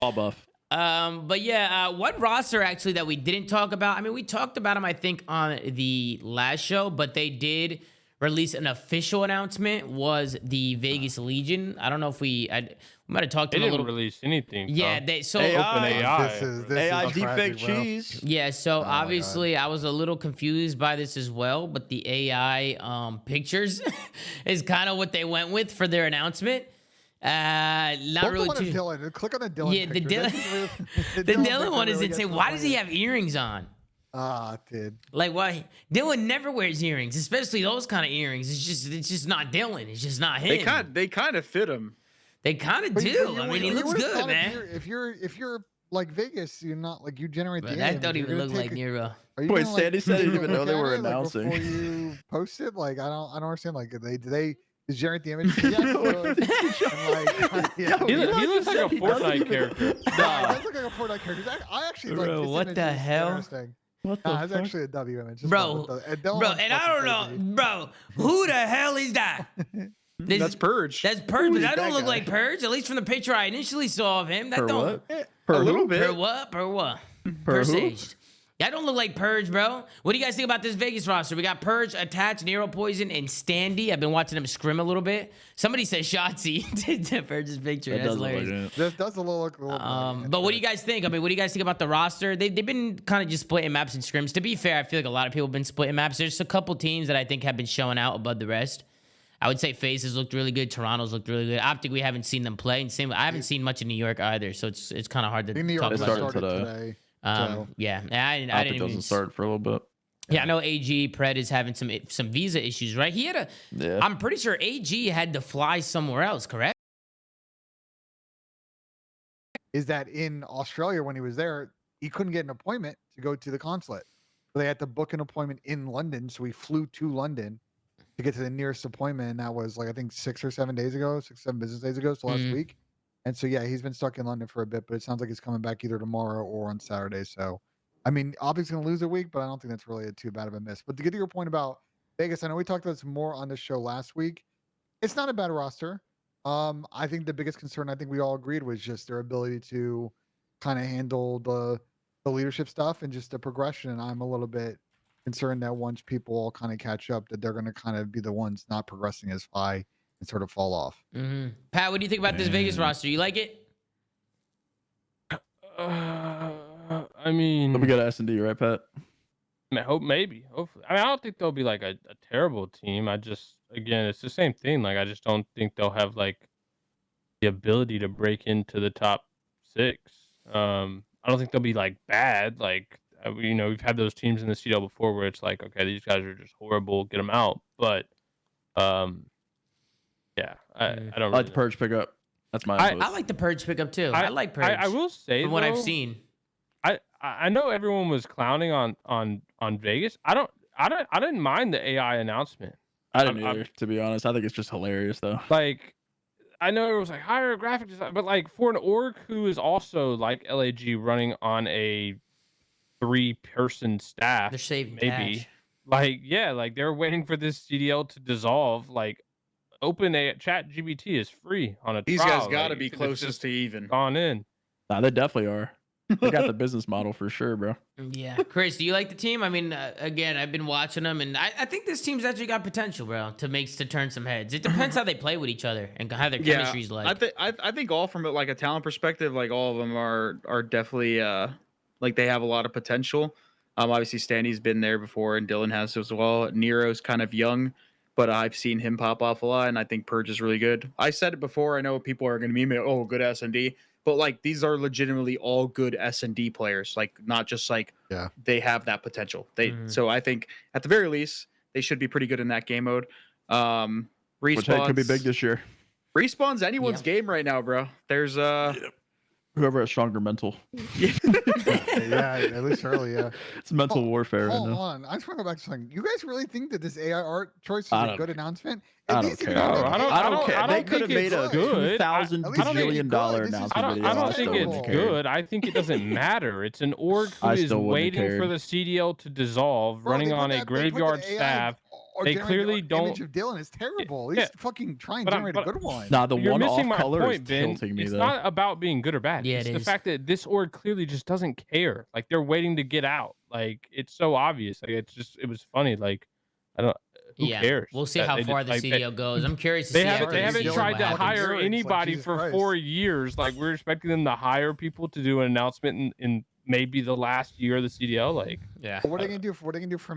All buff. But yeah, one roster actually that we didn't talk about. I mean, we talked about them, I think, on the last show, but they did release an official announcement. Was the Vegas Legion? I don't know if we might have talked to They them a didn't little. release anything. Yeah, Tom. they so Open AI. AI. This AI is deepfake tragic, bro. cheese. Yeah, so Oh my God. obviously I was a little confused by this as well, but the AI pictures is kind of what they went with for their announcement. Not Don't really go on a too. Dylan. Click on the Dylan. Yeah, the picture. Dylan, The the Dylan picture one is really gets insane. to the Why does he point. have earrings on? Ah, dude. Like why? Dylan never wears earrings, especially those kind of earrings. It's just not Dylan. It's just not him. They kind of fit him. They kind of But do. I mean, he you looks would've good, thought man. If you're like Vegas, you're not like you generate But the that image. don't You're even gonna look like take Nero. Are you Wait, gonna, Sandy said he take didn't a even know look they at were it, like, announcing. before you post it. Like I don't understand. Like do they generate the image? Yes. Yeah. He looks like a He doesn't Fortnite even- character. Nah, it does look like a Fortnite character. I actually like Bro, this what image the is hell? Interesting. What the Nah, it's fuck? actually a W image. Just Bro, love it, though. And bro, Dylan's and I fucking don't crazy. know, bro, who the hell is that? That's Purge. That's Purge, but is that don't that look guy? like Purge. At least from the picture I initially saw of him, that Per don't. what? a little bit. Per what? Per what? Per who? Persaged. That don't look like Purge, bro. What do you guys think about this Vegas roster? We got Purge, Attach, Nero Poison, and Standy. I've been watching them scrim a little bit. Somebody said Shotzi to Purge's picture. That That's does look hilarious. like it. This does a little look. But what do you guys think? I mean, what do you guys think about the roster? They've been kind of just splitting maps and scrims. To be fair, I feel like a lot of people have been splitting maps. There's a couple teams that I think have been showing out above the rest. I would say Faces looked really good. Toronto's looked really good. Optic, we haven't seen them play. And same, I haven't seen much in New York either, so it's kind of hard to New talk York about. started them. today. so. Yeah, I I didn't think even doesn't start for a little bit. Yeah, I know AG Pred is having some visa issues, right? He had a. Yeah. I'm pretty sure AG had to fly somewhere else, correct? Is that in Australia when he was there, he couldn't get an appointment to go to the consulate. So they had to book an appointment in London. So he flew to London to get to the nearest appointment. And that was like, I think 6 or 7 days ago, 7 business days ago. So last Mhm. week. And so, yeah, he's been stuck in London for a bit, but it sounds like he's coming back either tomorrow or on Saturday. So, I mean, Optic's going to lose a week, but I don't think that's really too bad of a miss. But to get to your point about Vegas, I know we talked about this more on the show last week. It's not a bad roster. I think the biggest concern, I think we all agreed, was just their ability to kind of handle the leadership stuff and just the progression. And I'm a little bit concerned that once people all kind of catch up, that they're going to kind of be the ones not progressing as high and sort of fall off. Pat, what do you think about this Vegas Man. roster? You like it? I mean, But we got S&D, right, Pat? maybe, hopefully. I mean, I don't think they'll be like a terrible team. I just, again, it's the same thing. Like, I just don't think they'll have like the ability to break into the top 6. I don't think they'll be like bad. Like, we've had those teams in the CL before where it's like, okay, these guys are just horrible, get them out. But, yeah, I don't I really like the know. Purge pickup. That's my input. I like the Purge pickup too. I like Purge. I will say, from what I've though, seen. I know everyone was clowning on Vegas. I didn't mind the AI announcement. I didn't I'm- either, to be honest. I think it's just hilarious, though. Like, I know it was like hire a graphic design, but like for an org who is also like LAG running on a 3-person staff, They're saving maybe cash. like like they're waiting for this CDL to dissolve. Like, open a chat GBT is free on a These trial. guys got to like, be you could've closest just to even. gone in. Nah, they definitely are. They got the business model for sure, bro. Yeah, Chris, do you like the team? I mean, again, I've been watching them, and I think this team's actually got potential, bro, to turn some heads. It depends how they play with each other and how their chemistry's like. I think all from like a talent perspective, like all of them are definitely like they have a lot of potential. Obviously Standy's been there before and Dylan has as well. Nero's kind of young, but I've seen him pop off a lot, and I think Purge is really good. I said it before. I know people are going to meme me, oh, good S&D, but like these are legitimately all good S&D players. Like not just like they have that potential. So I think at the very least they should be pretty good in that game mode. Which hey, could be big this year. Respawn's anyone's game right now, bro. There's Whoever has stronger mental. Yeah, at least early, yeah. It's mental warfare right Hold now. on. I just want to go back to something. You guys really think that this AI art choice is I a don't good care. announcement? I At don't least if care. you No, look at I don't- the I AI don't care. I They don't could have think made a it's good. 2,000 I don't think it's gazillion dollar good. This is- announcement I video. don't I think still it's wouldn't care. good. I think it doesn't matter. It's an org who I is still wouldn't have waiting for cared. the CDL to dissolve, Bro, running they put on a that- they put the graveyard AI staff. or they generate clearly an don't. image of Dylan is terrible. At Yeah, least fucking try and but I'm- generate a good one. Nah, the You're one missing off my color point, is Ben. tilting me It's though. not about being good or bad. Yeah, it's it the is. fact that this org clearly just doesn't care. Like they're waiting to get out. Like it's so obvious. Like it was funny. Like I don't. Who cares? We'll see that how they far did- the like, CDO goes. I'm curious to They see haven't. after They the haven't season tried what to happens. hire It's like, anybody Jesus for Christ. 4 years. Like we're expecting them to hire people to do an announcement in maybe the last year of the CDL. Like Yeah. What are they gonna do? What are they gonna do for